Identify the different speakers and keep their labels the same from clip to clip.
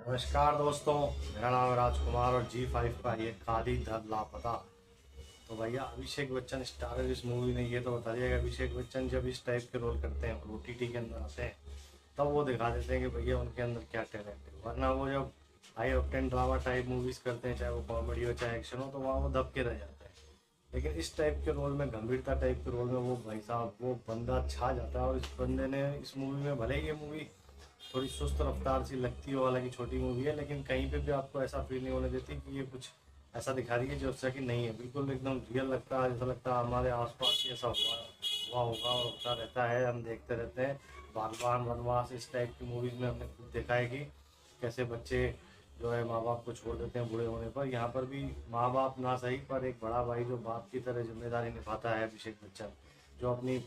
Speaker 1: नमस्कार दोस्तों। मेरा नाम है राजकुमार और जी5 का ये काली धन लापता। तो भैया अभिषेक बच्चन स्टार है इस मूवी में, ये तो बता दिया कि अभिषेक बच्चन जब इस टाइप के रोल करते हैं और ओटीटी के अंदर आते हैं तब वो दिखा देते हैं कि भैया उनके अंदर क्या टैलेंट है। वरना वो जब high octane drama type movies करते हैं, चाहे वो कॉमेडी हो चाहे एक्शन हो, तो वहाँ वो दब के रह जाते हैं। लेकिन इस टाइप के रोल में, गंभीरता टाइप के रोल में वो भाई साहब वो बंदा छा जाता है। और इस बंदे ने इस मूवी में, भले ही ये मूवी थोड़ी सुस्त रफ्तार सी लगती है, हालांकि छोटी मूवी है, लेकिन कहीं पे भी आपको ऐसा फील नहीं होने देती कि ये कुछ ऐसा दिखा रही है जो उसका कि नहीं है। बिल्कुल एकदम रियल लगता है, जैसा लगता है हमारे आसपास ही ऐसा हुआ होगा और होता रहता है, हम देखते रहते हैं। बागबान, वनवास, इस टाइप की मूवीज़ में हमने खुद देखा है कि कैसे बच्चे जो है माँ बाप को छोड़ देते हैं बूढ़े होने पर। यहाँ पर भी माँ बाप ना सही पर एक बड़ा भाई जो बाप की तरह जिम्मेदारी निभाता है, अभिषेक बच्चन, जो अपनी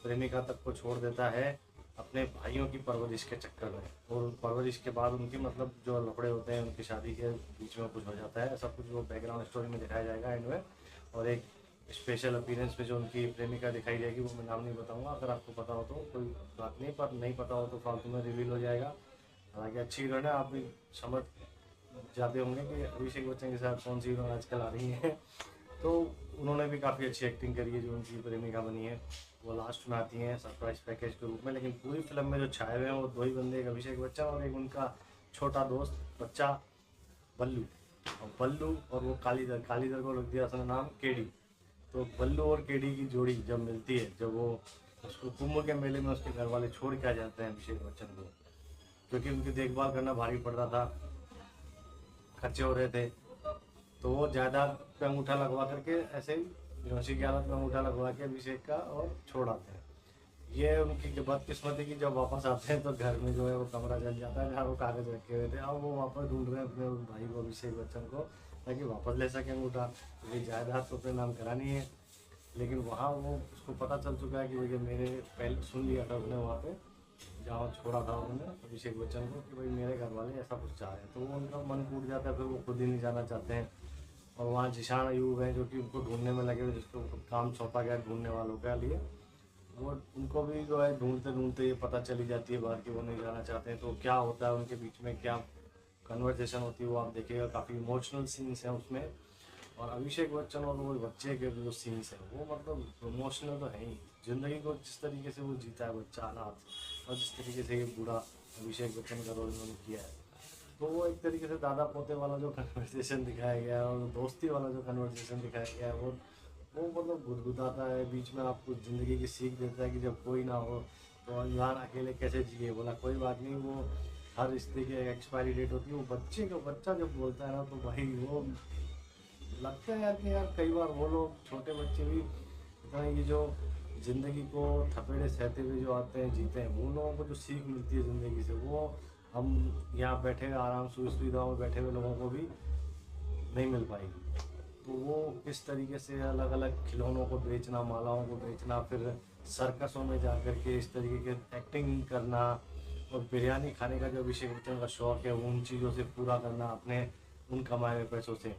Speaker 1: प्रेमिका तक को छोड़ देता है अपने भाइयों की परवरिश के चक्कर में। और परवरिश के बाद उनकी मतलब जो लफड़े होते हैं, उनकी शादी के बीच में कुछ हो जाता है, ऐसा कुछ वो बैकग्राउंड स्टोरी में दिखाया जाएगा एंड में। और एक स्पेशल अपीयरेंस में जो उनकी प्रेमिका दिखाई जाएगी, वो मैं नाम नहीं बताऊंगा, अगर आपको पता हो तो कोई बात नहीं, पर नहीं पता हो तो फालतू में रिवील हो जाएगा। हालांकि अच्छी हीरोइन है, आप भी समझ जाते होंगे कि अभिषेक बच्चन के साथ कौन सी हीरोइन आजकल आ रही है। तो उन्होंने भी काफ़ी अच्छी एक्टिंग करी है। जो उनकी प्रेमिका बनी है वो लास्ट में आती हैं सरप्राइज पैकेज के रूप में, लेकिन पूरी फिल्म में जो छाए हुए हैं वो दो ही बंदे, एक अभिषेक बच्चन और एक उनका छोटा दोस्त बच्चा बल्लू। और बल्लू और वो कालीधर, कालीधर को रख दिया उसने नाम केडी। तो बल्लू और केडी की जोड़ी जब मिलती है, जब वो उसको कुंभ के मेले में उसके घर वाले छोड़ के आ जाते हैं अभिषेक बच्चन को, क्योंकि उनकी देखभाल करना भारी पड़ रहा था, खर्चे हो रहे थे। तो वो जायदाद पे अंगूठा लगवा करके ऐसे ही बेहोशी की हालत में अंगूठा लगवा के अभिषेक का और छोड़ आते हैं। ये उनकी जो बदकिस्मती की, जब वापस आते हैं तो घर में जो है वो कमरा जल जाता है जहाँ वो कागज रखे हुए थे। अब वो वापस ढूंढ रहे हैं अपने उस भाई को, अभिषेक बच्चन को, ताकि वापस ले सके अंगूठा, क्योंकि जायदाद तो अपने नाम करानी है। लेकिन वहाँ वो उसको पता चल चुका है कि भैया मेरे, पहले सुन लिया था उसने वहाँ पे जहाँ छोड़ा था उन्होंने अभिषेक बच्चन को कि भाई मेरे घर वाले ऐसा कुछ चाह रहे हैं। तो वो उनका मन टूट जाता है, फिर वो खुद ही नहीं जाना चाहते हैं। और वहाँ जिशान अयूब हैं जो कि उनको ढूंढने में लगे हुए, जिसको काम सौंपा गया ढूंढने वालों के लिए। वो उनको भी जो है ढूंढते ढूंढते ये पता चली जाती है बाहर कि वो नहीं जाना चाहते हैं। तो क्या होता है उनके बीच में, क्या कन्वर्सेशन होती है, वो आप देखिएगा। काफ़ी इमोशनल सीन्स हैं उसमें। और अभिषेक बच्चन और वो बच्चे के जो सीन्स हैं वो मतलब इमोशनल तो है ही। ज़िंदगी को जिस तरीके से वो जीता है बच्चा अनाथ, और जिस तरीके से ये बूढ़ा अभिषेक बच्चन का रोल उन्होंने किया है, तो वो एक तरीके से दादा पोते वाला जो कन्वर्सेशन दिखाया गया है और दोस्ती वाला जो कन्वर्सेशन दिखाया गया है, वो मतलब गुदगुदाता है बीच में, आपको ज़िंदगी की सीख देता है कि जब कोई ना हो तो इंसान अकेले कैसे जिए। बोला कोई बात नहीं, वो हर रिश्ते की एक्सपायरी डेट होती है। वो बच्चे का बच्चा जब बोलता है ना, तो भाई वो लगता है यार कि यार कई बार वो लोग छोटे बच्चे भी इतना, ये जो ज़िंदगी को थपेड़े सहते हुए जो आते हैं जीते हैं, उन लोगों को जो सीख मिलती है ज़िंदगी से, वो हम यहाँ बैठे हुए आराम से सुविधाओं में बैठे हुए लोगों को भी नहीं मिल पाएगी। तो वो किस तरीके से अलग अलग खिलौनों को बेचना, मालाओं को बेचना, फिर सर्कसों में जा कर के इस तरीके के एक्टिंग करना, और बिरयानी खाने का जो अभिषेक बच्चन का शौक है उन चीज़ों से पूरा करना अपने उन कमाए हुए पैसों से,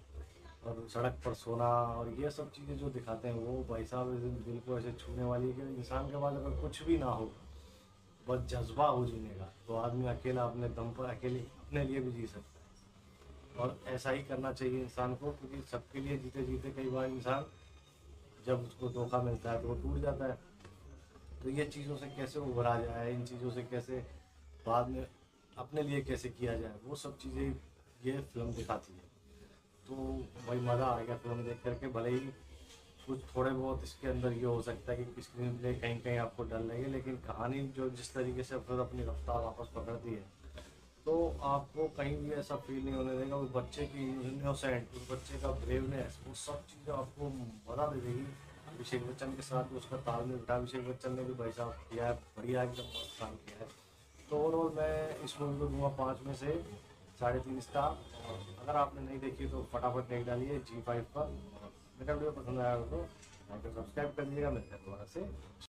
Speaker 1: और सड़क पर सोना, और ये सब चीज़ें जो दिखाते हैं वो भाई साहब दिल को ऐसे छूने वाली है कि इंसान के पास अगर कुछ भी ना हो, बस जज्बा हो जीने का, तो आदमी अकेला अपने दम पर अकेले अपने लिए भी जी सकता है। और ऐसा ही करना चाहिए इंसान को, क्योंकि सबके लिए जीते जीते कई बार इंसान जब उसको धोखा मिलता है तो वो टूट जाता है। तो ये चीज़ों से कैसे उभरा जाए, इन चीज़ों से कैसे बाद में अपने लिए कैसे किया जाए, वो सब चीज़ें ये फिल्म दिखाती है। तो भाई मज़ा आ गया फिल्म देख करके। भले ही कुछ थोड़े बहुत इसके अंदर ये हो सकता है कि स्क्रीन प्ले कहीं कहीं आपको डर लगे, लेकिन कहानी जो जिस तरीके से फिर अपनी रफ्तार वापस पकड़ती है, तो आपको कहीं भी ऐसा फील नहीं होने देगा। उस बच्चे की इनोसेंट, उस बच्चे का ब्रेवनेस, वो सब चीज़ें आपको मज़ा दे देगी। अभिषेक बच्चन के साथ भी उसका तालमेल बिठा, अभिषेक बच्चन ने भी भाई साहब किया है, बढ़िया एकदम मस्त काम किया है। तो ओवरऑल मैं इस मूवी को दूंगा 5 में से 3.5 स्टार। और अगर आपने नहीं देखी तो फटाफट देख डालिए जी5 पर। और मेरा वीडियो पसंद आया हो तो लाइक और सब्सक्राइब कर लीजिएगा। मिलते हैं दोबारा से।